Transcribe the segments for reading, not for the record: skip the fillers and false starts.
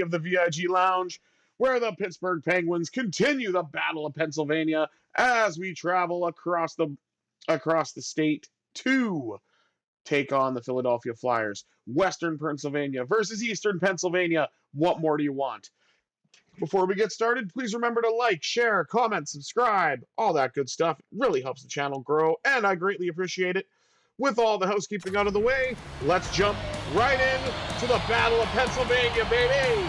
of the VIG Lounge, where the Pittsburgh Penguins continue the Battle of Pensylvania as we travel across the state to take on the Philadelphia Flyers. Western Pennsylvania versus Eastern Pennsylvania. What more do you want? Before we get started, please remember to like, share, comment, subscribe, all that good stuff. It really helps the channel grow, and I greatly appreciate it. With all the housekeeping out of the way, let's jump right in to the Battle of Pennsylvania, baby!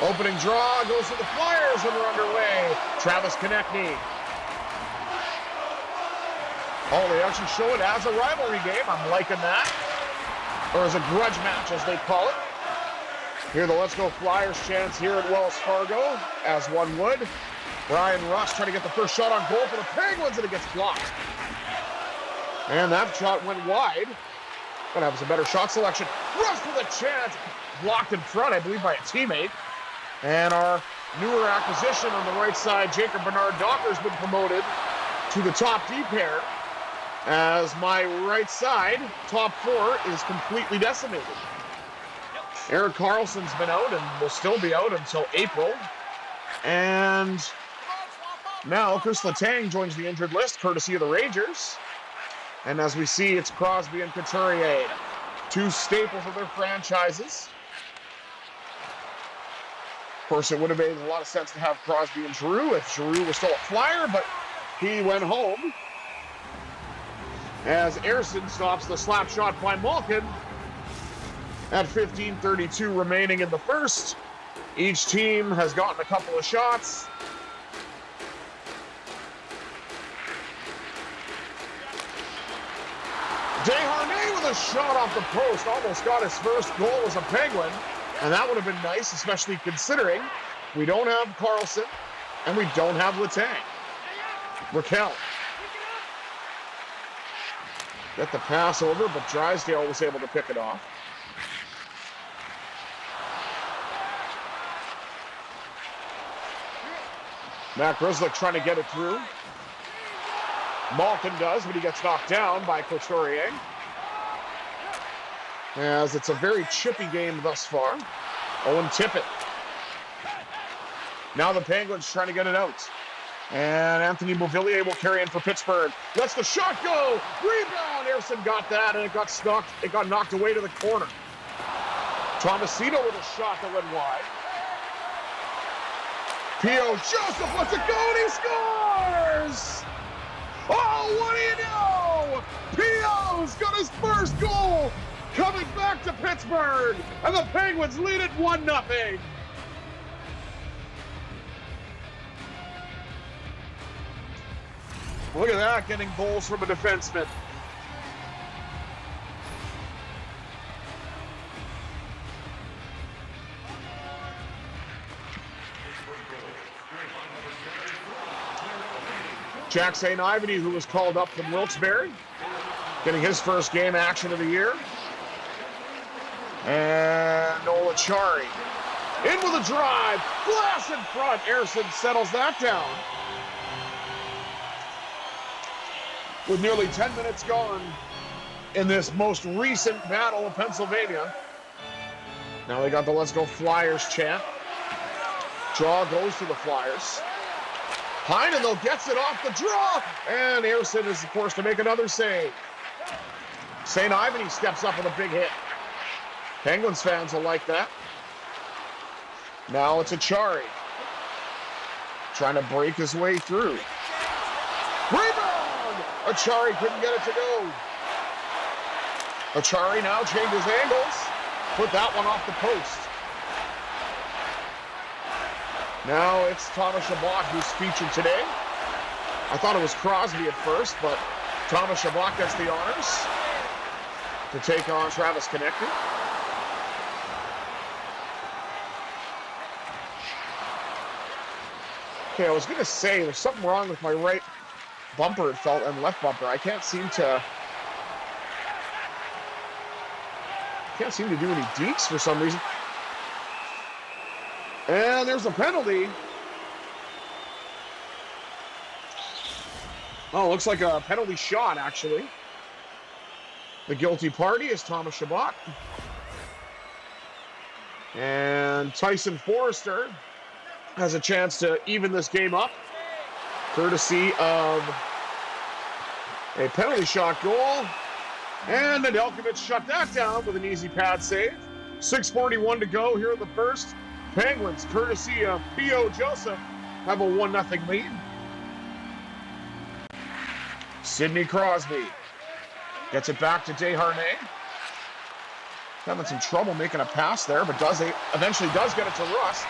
Opening draw goes to the Flyers, and we're underway. Travis Konechny. Oh, they actually show it as a rivalry game. I'm liking that. Or as a grudge match, as they call it. Here, the Let's Go Flyers chants here at Wells Fargo, as one would. Brian Rust trying to get the first shot on goal for the Penguins, and it gets blocked. And that shot went wide. Gonna have some better shot selection. Rust with a chance. Blocked in front, I believe, by a teammate. And our newer acquisition on the right side, Jacob Bernard-Docker, has been promoted to the top D pair, as my right side, top four, is completely decimated. Erik Karlsson's been out and will still be out until April. And now Chris Letang joins the injured list, courtesy of the Rangers. And as we see, it's Crosby and Couturier, two staples of their franchises. Of course, it would have made a lot of sense to have Crosby and Giroux if Giroux was still a Flyer, but he went home. As Ersson stops the slap shot by Malkin at 15:32 remaining in the first. Each team has gotten a couple of shots. Desharnais with a shot off the post, almost got his first goal as a Penguin, and that would have been nice, especially considering we don't have Karlsson and we don't have Letang. Raquel. Get the pass over, but Drysdale was able to pick it off. Matt Grzelcyk trying to get it through. Malkin does, but he gets knocked down by Couturier. As it's a very chippy game thus far. Owen Tippett. Now the Penguins trying to get it out. And Anthony Beauvillier will carry in for Pittsburgh. Lets the shot go. Rebound. Ersson got that, and it got knocked away to the corner. Tomasino with a shot that went wide. P.O. Joseph lets it go, and he scores! Oh, what do you know? P.O.'s got his first goal coming back to Pittsburgh, and the Penguins lead it 1-0. Look at that, getting goals from a defenseman. Jack St. Ivany, who was called up from Wilkes-Barre, getting his first game action of the year. And Nola Chari in with a drive, glass in front. Ersson settles that down. With nearly 10 minutes gone in this most recent Battle of Pennsylvania. Now they got the Let's Go Flyers chant. Draw goes to the Flyers. Heinen, though, gets it off the draw, and Ersson is forced to make another save. St. Ivany steps up with a big hit. Penguins fans will like that. Now it's Achari, trying to break his way through. Rebound! Achari couldn't get it to go. Achari now changes angles. Put that one off the post. Now it's Thomas Chabot who's featured today. I thought it was Crosby at first, but Thomas Chabot gets the honors to take on Travis Konechny. Okay, I was going to say there's something wrong with my right bumper, it felt, and left bumper. I can't seem to do any deeks for some reason. And there's a penalty. Oh, looks like a penalty shot, actually. The guilty party is Thomas Chabot. And Tyson Forrester has a chance to even this game up, courtesy of a penalty shot goal. And Nedeljkovic shut that down with an easy pad save. 6:41 to go here in the first. Penguins, courtesy of P.O. Joseph, have a 1-0 lead. Sidney Crosby gets it back to Desharnais. Having some trouble making a pass there, but eventually does get it to Rust.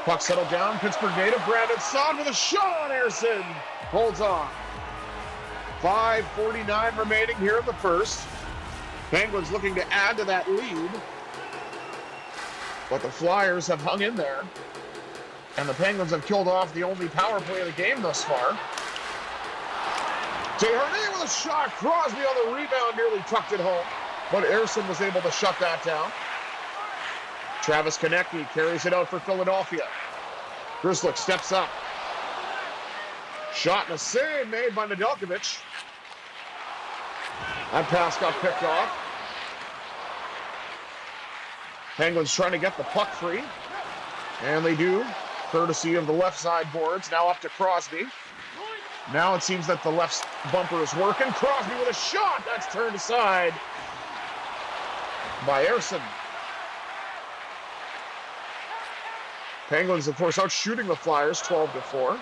Puck settled down. Pittsburgh native Brandon Saad with a shot on Ersson. Holds on. 5:49 remaining here in the first. Penguins looking to add to that lead. But the Flyers have hung in there. And the Penguins have killed off the only power play of the game thus far. Desharnais with a shot. Crosby on the rebound, nearly tucked it home. But Ersson was able to shut that down. Travis Konecny carries it out for Philadelphia. Grzelcyk steps up. Shot and a save made by Nedeljkovic. That pass got picked off. Penguins trying to get the puck free. And they do, courtesy of the left side boards. Now up to Crosby. Now it seems that the left bumper is working. Crosby with a shot. That's turned aside by Ersson. Penguins, of course, out shooting the Flyers 12-4.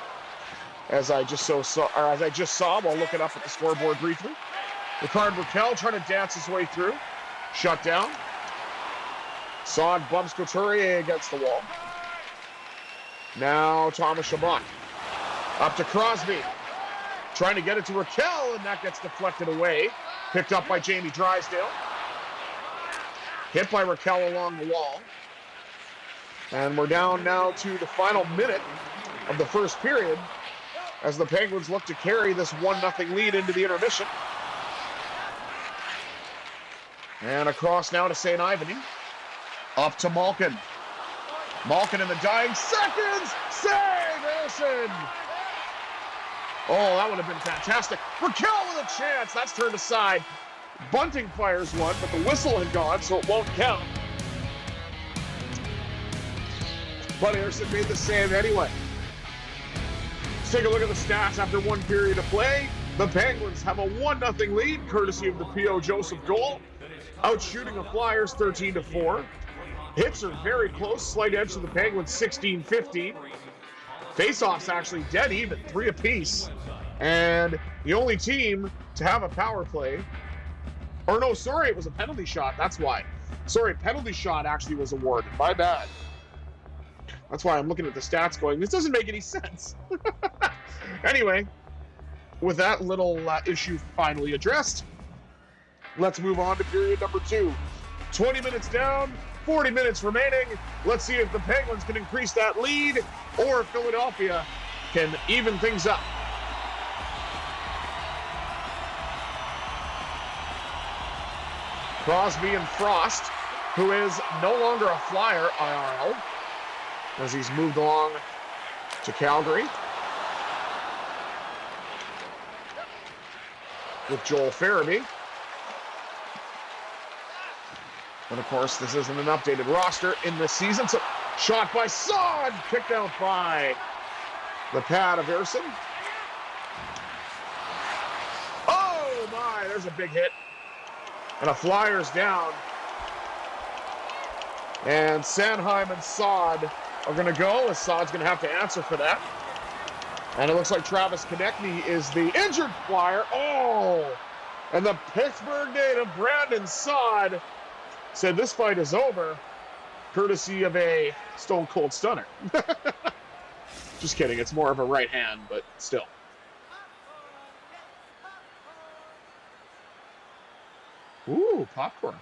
As I just saw while looking up at the scoreboard briefly. Ricard Raquel trying to dance his way through. Shut down. Saad bumps Couturier against the wall. Now Thomas Chabot. Up to Crosby. Trying to get it to Raquel, and that gets deflected away. Picked up by Jamie Drysdale. Hit by Raquel along the wall. And we're down now to the final minute of the first period as the Penguins look to carry this 1-0 lead into the intermission. And across now to St. Ivany. Up to Malkin. Malkin in the dying seconds. Save, Ersson. Oh, that would have been fantastic. Raquel with a chance. That's turned aside. Bunting fires one, but the whistle had gone, so it won't count. But Ersson made the save anyway. Let's take a look at the stats after one period of play. The Penguins have a 1-0 lead, courtesy of the P.O. Joseph goal. Outshooting the Flyers 13-4. Hits are very close. Slight edge to the Penguins 16-15. Faceoffs actually dead even, 3 apiece. And the only team to have a power play, or no, sorry, it was a penalty shot. That's why. Sorry, penalty shot actually was awarded. My bad. That's why I'm looking at the stats going, this doesn't make any sense. Anyway, with that little issue finally addressed, let's move on to period number 2. 20 minutes down, 40 minutes remaining. Let's see if the Penguins can increase that lead or if Philadelphia can even things up. Crosby and Frost, who is no longer a Flyer IRL, as he's moved along to Calgary with Joel Farabee. And of course, this isn't an updated roster in this season. So, shot by Saad, picked out by the pad of Ersson. Oh my, there's a big hit. And a Flyers down. And Sanheim and Saad are going to go, as Saad's going to have to answer for that. And it looks like Travis Konecny is the injured Flyer. Oh! And the Pittsburgh native Brandon Saad said this fight is over, courtesy of a Stone Cold Stunner. Just kidding, it's more of a right hand, but still. Ooh, popcorn.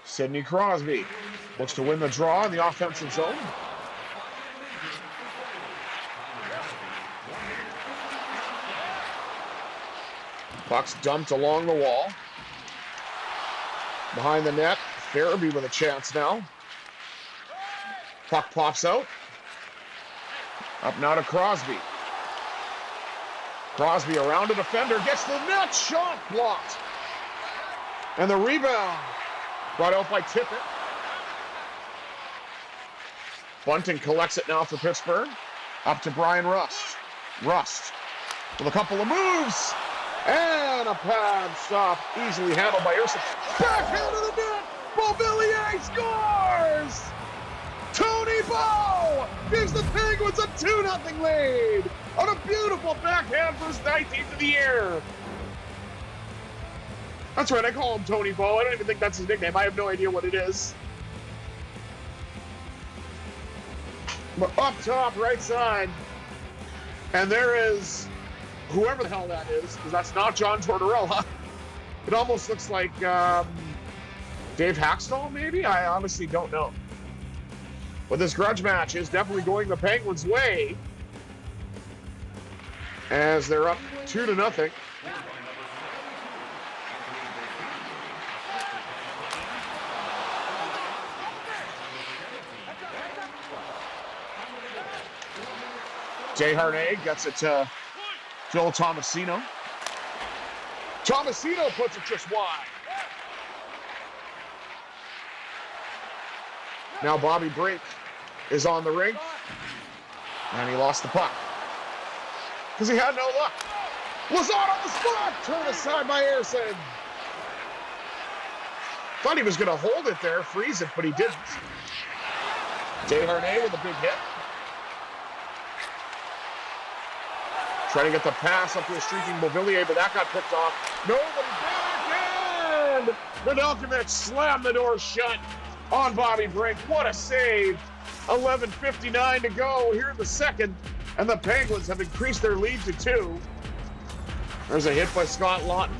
Sidney Crosby looks to win the draw in the offensive zone. Puck's dumped along the wall. Behind the net, Farabee with a chance now. Puck pops out. Up now to Crosby. Crosby around a defender, gets the net, shot blocked. And the rebound brought out by Tippett. Bunting collects it now for Pittsburgh. Up to Brian Rust. Rust with a couple of moves. And a pad stop, easily handled by Urson. Backhand of the net! Beauvillier scores! Tony Bow gives the Penguins a 2-0 lead on a beautiful backhand for his 19th of the year. That's right, I call him Tony Bow. I don't even think that's his nickname. I have no idea what it is. But up top, right side, and there is whoever the hell that is, because that's not John Tortorella. It almost looks like Dave Hackstall, maybe? I honestly don't know. But this grudge match is definitely going the Penguins' way as they're up 2-0. Desharnais gets it to Joel Tomasino. Tomasino puts it just wide. Now Bobby Brink is on the rink, and he lost the puck because he had no luck. Lazard on the spot, turned aside by Ayerson. Thought he was going to hold it there, freeze it, but he didn't. Desharnais with a big hit. Trying to get the pass up to a streaking Beauvillier, but that got picked off. Nobody backhand! Nedeljkovic slammed the door shut on Bobby Brink. What a save. 11:59 to go here in the second, and the Penguins have increased their lead to 2. There's a hit by Scott Lawton.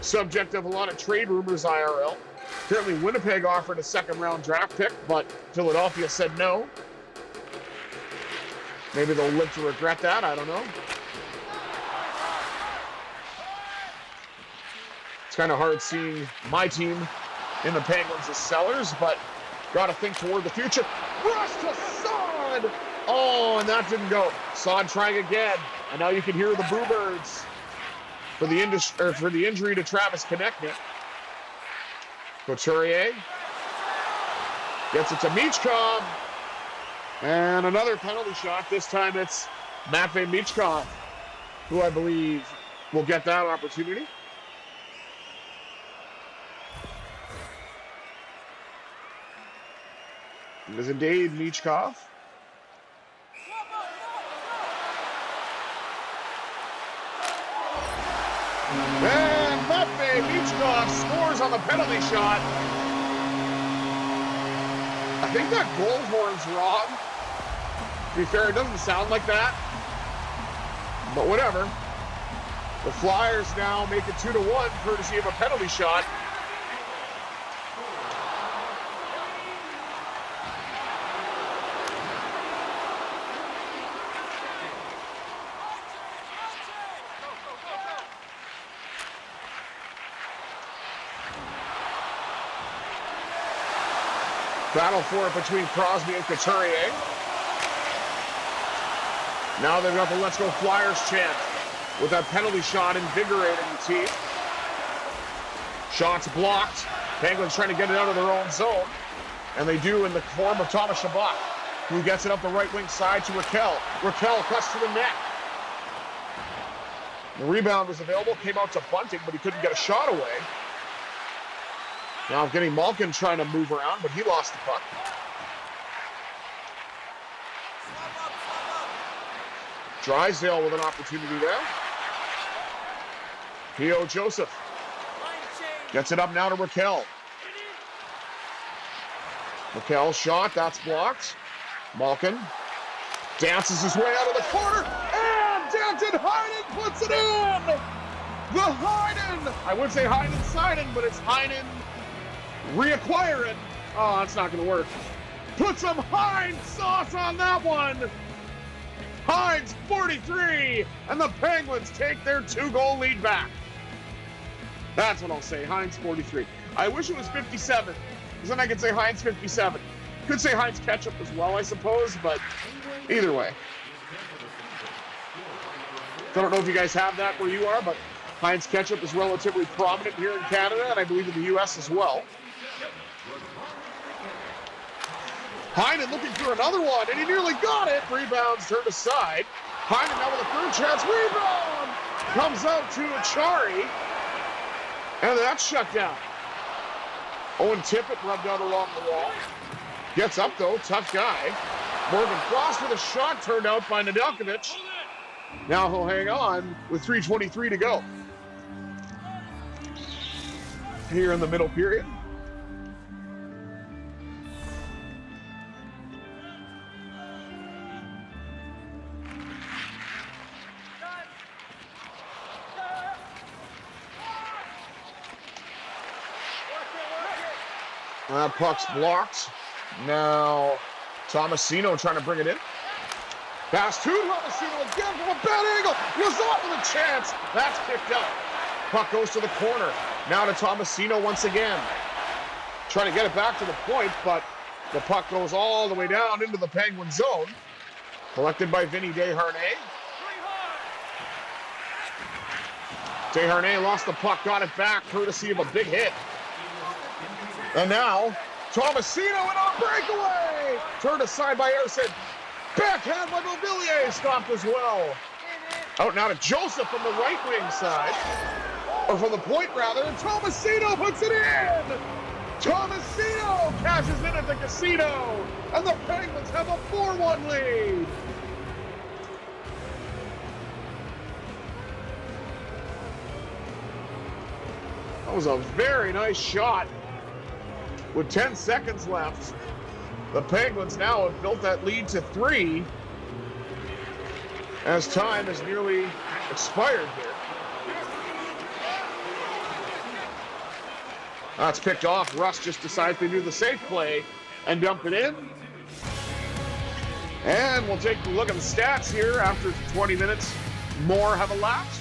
Subject of a lot of trade rumors, IRL. Apparently Winnipeg offered a second-round draft pick, but Philadelphia said no. Maybe they'll live to regret that, I don't know. It's kind of hard seeing my team in the Penguins as sellers, but got to think toward the future. Rush to Saad! Oh, and that didn't go. Saad trying again, and now you can hear the Boo Birds for the injury to Travis Konechny. Couturier gets it to Michkov, and another penalty shot. This time it's Matvei Michkov, who I believe will get that opportunity. It is indeed Michkov. And Matvei Michkov scores on the penalty shot. I think that goal horn's wrong. To be fair, it doesn't sound like that. But whatever. The Flyers now make it 2-1, courtesy of a penalty shot. Battle for it between Crosby and Couturier. Now they've got the Let's Go Flyers chant with that penalty shot invigorating the team. Shots blocked. Penguins trying to get it out of their own zone. And they do in the form of Thomas Chabot, who gets it up the right wing side to Raquel. Raquel cuts to the net. The rebound was available, came out to Bunting, but he couldn't get a shot away. Now Evgeny Malkin trying to move around, but he lost the puck. Drysdale with an opportunity there. P.O. Joseph gets it up now to Raquel. Raquel shot, that's blocked. Malkin dances his way out of the corner, and Danton Heinen puts it in! The Heinen! I would say Heinen-Seiden, but it's Heinen reacquiring. Oh, that's not going to work. Put some Heinz sauce on that one. Heinz 43, and the Penguins take their 2-goal lead back. That's what I'll say, Heinz 43. I wish it was 57, because then I could say Heinz 57. Could say Heinz ketchup as well, I suppose, but either way. I don't know if you guys have that where you are, but Heinz ketchup is relatively prominent here in Canada, and I believe in the U.S. as well. Heinen looking for another one, and he nearly got it. Rebounds turned aside. Heinen now with a third chance. Rebound! Comes out to Achari. And that's shut down. Owen Tippett rubbed out along the wall. Gets up, though. Tough guy. Morgan Frost with a shot turned out by Nedeljkovic. Now he'll hang on with 3:23 to go. Here in the middle period. That puck's blocked. Now Tomasino trying to bring it in. Pass to Tomasino again from a bad angle. Lazat with a chance. That's kicked out. Puck goes to the corner. Now to Tomasino once again. Trying to get it back to the point, but the puck goes all the way down into the Penguin zone. Collected by Vinny Desharnais. Desharnais lost the puck, got it back, courtesy of a big hit. And now, Tomasino in on breakaway! Turned aside by Erson. Backhand by Mobilier, stopped as well. Out now to Joseph from the right wing side. Or from the point, rather, and Tomasino puts it in! Tomasino cashes in at the casino! And the Penguins have a 4-1 lead! That was a very nice shot. With 10 seconds left, the Penguins now have built that lead to 3 as time has nearly expired here. That's picked off. Russ just decides to do the safe play and dump it in. And we'll take a look at the stats here after 20 minutes more have elapsed.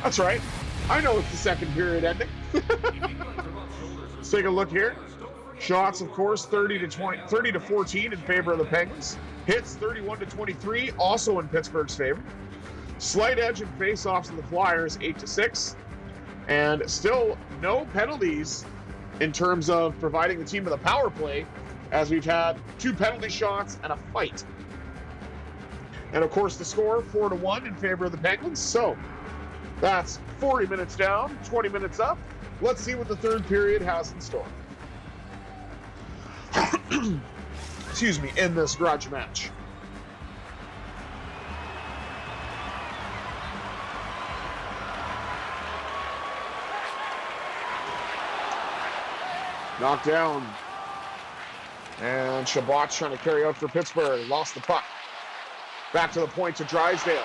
That's right. I know it's the second period ending. Let's take a look here. Shots, of course, 30 to 14 in favor of the Penguins. Hits 31 to 23, also in Pittsburgh's favor. Slight edge in faceoffs of the Flyers, 8 to 6, and still no penalties in terms of providing the team with a power play, as we've had 2 penalty shots and a fight. And of course, the score 4-1 in favor of the Penguins. So that's 40 minutes down, 20 minutes up. Let's see what the third period has in store. Excuse me, in this grudge match. Knocked down. And Shabbat's trying to carry out for Pittsburgh. Lost the puck. Back to the point to Drysdale.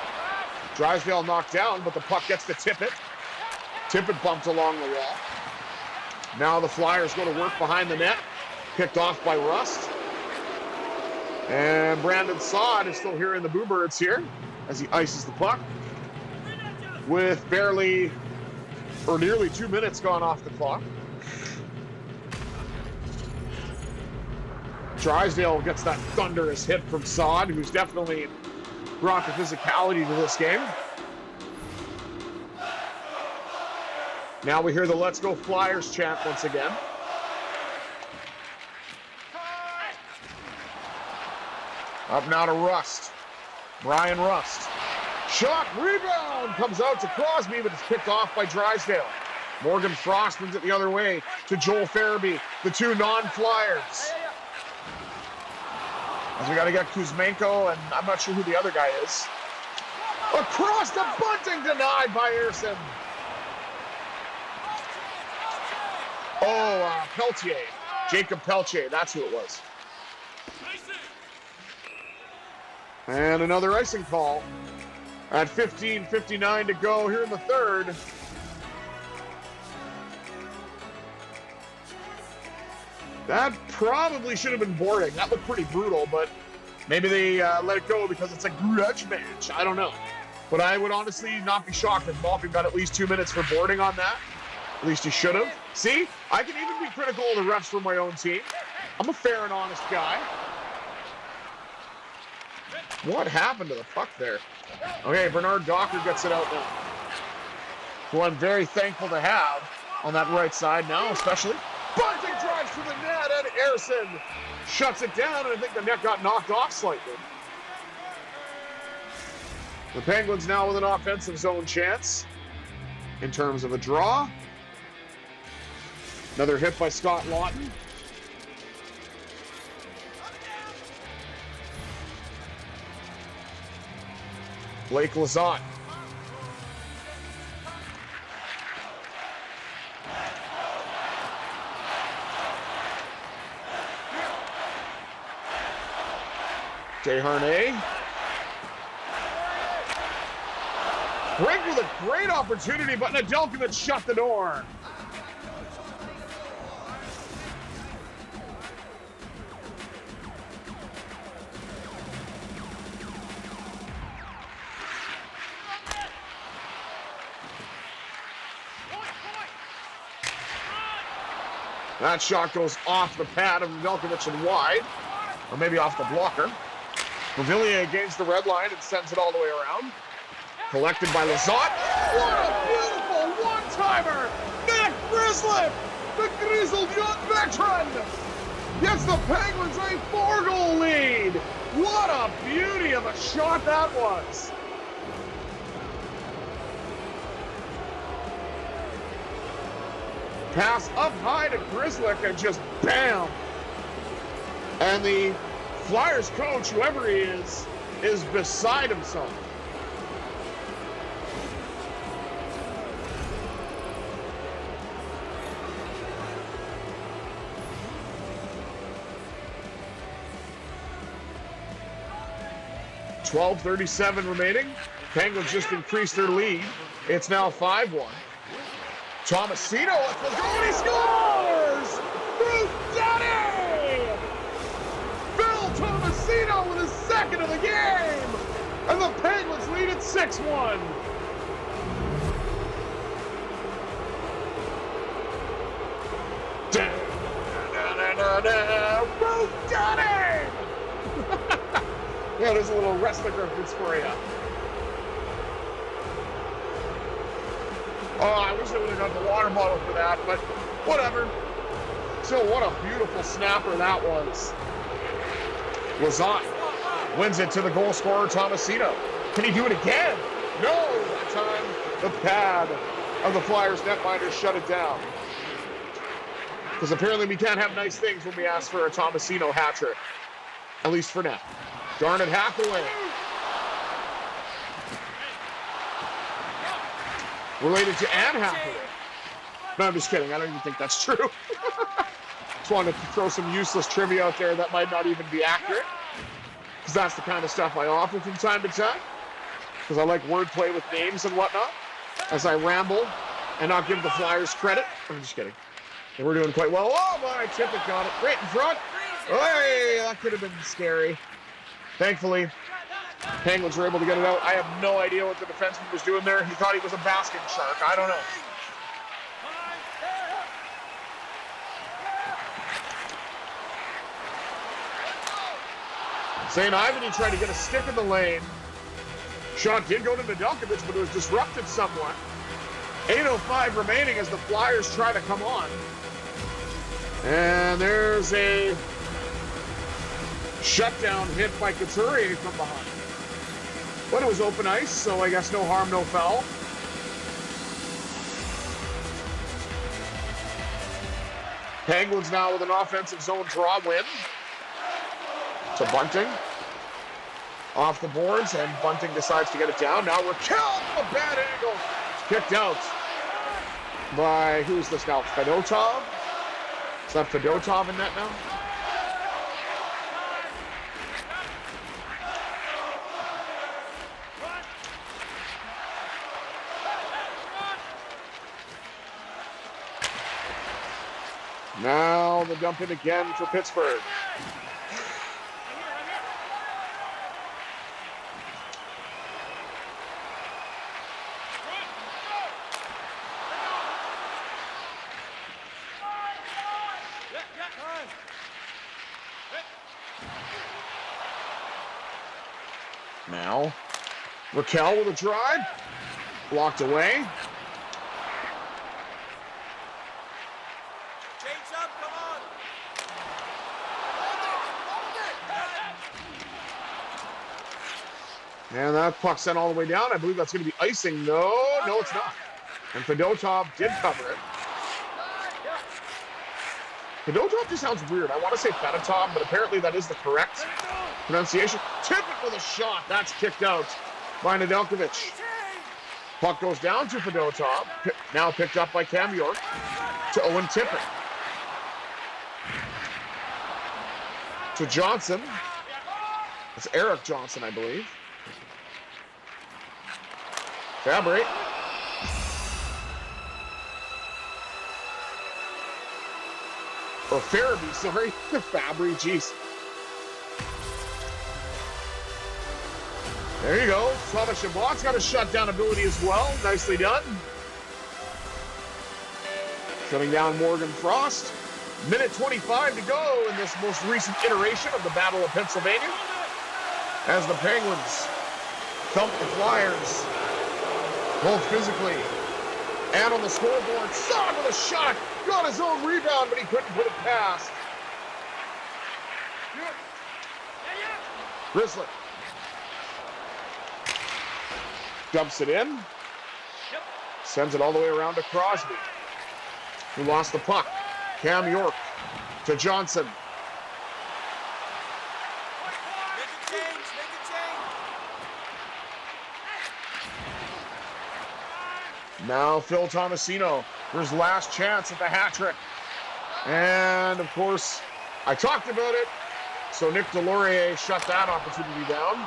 Drysdale knocked down, but the puck gets to Tippett. Tippett bumped along the wall. Now the Flyers go to work behind the net. Picked off by Rust. And Brandon Saad is still here in the Bluebirds here as he ices the puck. With barely or nearly 2 minutes gone off the clock. Drysdale gets that thunderous hit from Saad, who's definitely brought the physicality to this game. Now we hear the Let's Go Flyers chant once again. Up now to Rust. Brian Rust. Shot, rebound, comes out to Crosby, but it's picked off by Drysdale. Morgan Frost wins it the other way to Joel Farabee, the 2 non-Flyers. As we got to get Kuzmenko, and I'm not sure who the other guy is. Across the bunting, denied by Erson. Oh, Peltier. Jacob Peltier, that's who it was. And another icing call at 15:59 to go here in the third. That probably should have been boarding. That looked pretty brutal, but maybe they let it go because it's a grudge match. I don't know. But I would honestly not be shocked if Malkin got at least 2 minutes for boarding on that. At least he should have. See, I can even be critical of the refs for my own team. I'm a fair and honest guy. What happened to the puck there? Okay, Bernard Docker gets it out now. Who I'm very thankful to have on that right side now, especially. Bunting drives to the net, and Ersson shuts it down, and I think the net got knocked off slightly. The Penguins now with an offensive zone chance in terms of a draw. Another hit by Scott Lawton. Blake Lizotte. Desharnais. Brink with a great opportunity, but Nedeljkovic shut the door. That shot goes off the pad of Nedeljkovic and wide, or maybe off the blocker. Pavillier against the red line and sends it all the way around. Collected by Lizotte. What a beautiful one-timer! Matt Grizzly, the grizzled young veteran, gets the Penguins a 4-goal lead. What a beauty of a shot that was. Pass up high to Grizzly and just bam. And the Flyers coach, whoever he is beside himself. .12:37 remaining. Penguins just increased their lead. It's now 5-1. Tomasino lets the goal and he scores! Bruce Daddy! Phil Tomasino with his second of the game! And the Penguins lead at 6-1. Bruce Daddy! Yeah, there's a little wrestling reference for you. Oh, I wish I would have got the water bottle for that, but whatever. So what a beautiful snapper that was. Lizotte wins it to the goal scorer, Tomasino. Can he do it again? No, that time the pad of the Flyers netminder shut it down. Because apparently we can't have nice things when we ask for a Tomasino hat trick. At least for now. Darn it, Hathaway. Related to Anne Hathaway. No, I'm just kidding. I don't even think that's true. Just wanted to throw some useless trivia out there that might not even be accurate. Because that's the kind of stuff I offer from time to time. Because I like wordplay with names and whatnot. As I ramble and not give the Flyers credit. I'm just kidding. And we're doing quite well. Oh, my Tippett got it right in front. Hey, that could have been scary. Thankfully, Penguins were able to get it out. I have no idea what the defenseman was doing there. He thought he was a basking shark. I don't know. St. Ivan, he tried to get a stick in the lane. Shot did go to Nedeljkovic, but it was disrupted somewhat. 8:05 remaining as the Flyers try to come on. And there's a shutdown hit by Couturier from behind. But it was open ice, so I guess no harm, no foul. Penguins now with an offensive zone draw win. To Bunting. Off the boards, and Bunting decides to get it down. Now we're killed from a bad angle. It's kicked out by, who's this now? Fedotov? Is that Fedotov in net now? Now the dump in again for Pittsburgh. Now, Raquel with a drive. Blocked away. And that puck sent all the way down. I believe that's going to be icing. No, it's not. And Fedotov did cover it. Fedotov just sounds weird. I want to say Fedotov, but apparently that is the correct pronunciation. Tippett with a shot. That's kicked out by Nedeljkovic. Puck goes down to Fedotov. Now picked up by Cam York to Owen Tippett. To Johnson. It's Eric Johnson, I believe. Fabry. Or Farabee, sorry. Fabry, jeez. There you go. Thomas Chabot's got a shutdown ability as well. Nicely done. Shutting down Morgan Frost. Minute 25 to go in this most recent iteration of the Battle of Pennsylvania. As the Penguins thump the Flyers. Both physically and on the scoreboard. Son with a shot. Got his own rebound, but he couldn't put it past. Grizzly. Dumps it in. Sends it all the way around to Crosby, who lost the puck. Cam York to Johnson. Now Phil Tomasino for his last chance at the hat trick. And of course, I talked about it, so Nick Delorier shut that opportunity down.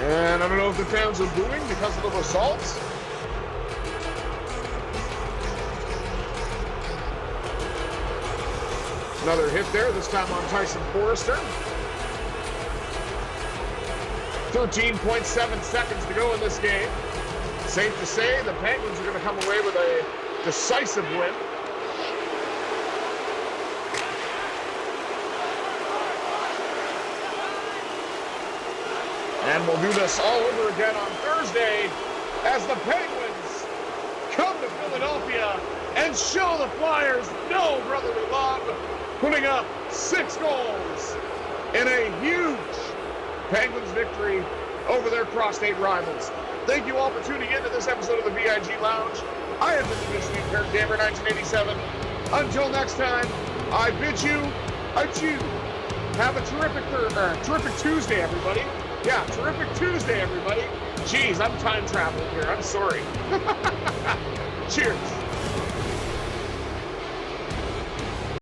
And I don't know if the fans are booing because of the results. Another hit there, this time on Tyson Forrester. 13.7 seconds to go in this game. Safe to say the Penguins are going to come away with a decisive win. And we'll do this all over again on Thursday as the Penguins come to Philadelphia and show the Flyers no brotherly love, putting up 6 goals in a huge Penguins victory over their cross-state rivals. Thank you all for tuning in to this episode of the VIG Lounge. I have been the Michigan Impaired Gamer 1987. Until next time, I bid you adieu. Have a terrific Tuesday, everybody. Yeah, terrific Tuesday, everybody. Jeez, I'm time traveling here. I'm sorry. Cheers.